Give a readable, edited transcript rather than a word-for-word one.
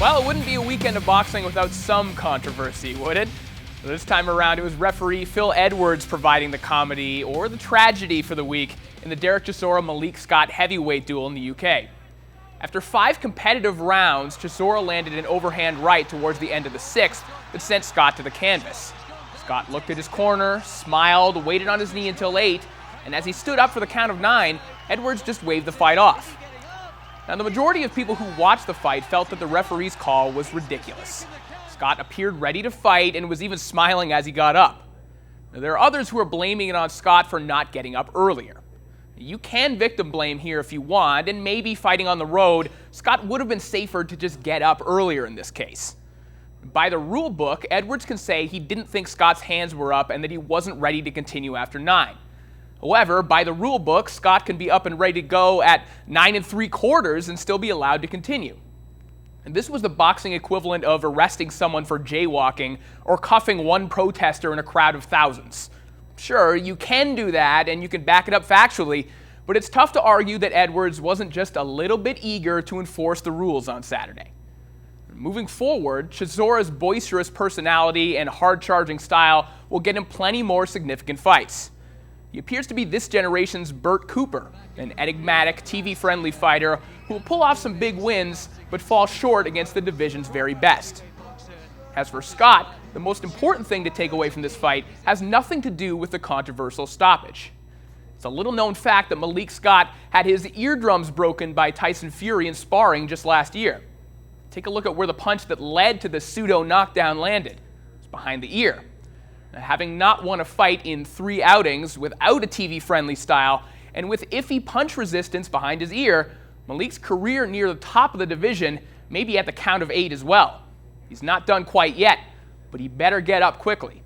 Well, it wouldn't be a weekend of boxing without some controversy, would it? This time around, it was referee Phil Edwards providing the comedy or the tragedy for the week in the Dereck Chisora Malik Scott heavyweight duel in the UK. After 5 competitive rounds, Chisora landed an overhand right towards the end of the 6th that sent Scott to the canvas. Scott looked at his corner, smiled, waited on his knee until 8, and as he stood up for the count of 9, Edwards just waved the fight off. Now, the majority of people who watched the fight felt that the referee's call was ridiculous. Scott appeared ready to fight and was even smiling as he got up. Now, there are others who are blaming it on Scott for not getting up earlier. You can victim blame here if you want, and maybe fighting on the road, Scott would have been safer to just get up earlier in this case. By the rule book, Edwards can say he didn't think Scott's hands were up and that he wasn't ready to continue after 9. However, by the rule book, Scott can be up and ready to go at 9 3/4 and still be allowed to continue. And this was the boxing equivalent of arresting someone for jaywalking or cuffing one protester in a crowd of thousands. Sure, you can do that and you can back it up factually, but it's tough to argue that Edwards wasn't just a little bit eager to enforce the rules on Saturday. Moving forward, Chisora's boisterous personality and hard-charging style will get him plenty more significant fights. He appears to be this generation's Burt Cooper, an enigmatic, TV-friendly fighter who will pull off some big wins but fall short against the division's very best. As for Scott, the most important thing to take away from this fight has nothing to do with the controversial stoppage. It's a little-known fact that Malik Scott had his eardrums broken by Tyson Fury in sparring just last year. Take a look at where the punch that led to the pseudo-knockdown landed. It's behind the ear. Now, having not won a fight in 3 outings without a TV-friendly style and with iffy punch resistance behind his ear, Malik's career near the top of the division may be at the count of 8 as well. He's not done quite yet, but he better get up quickly.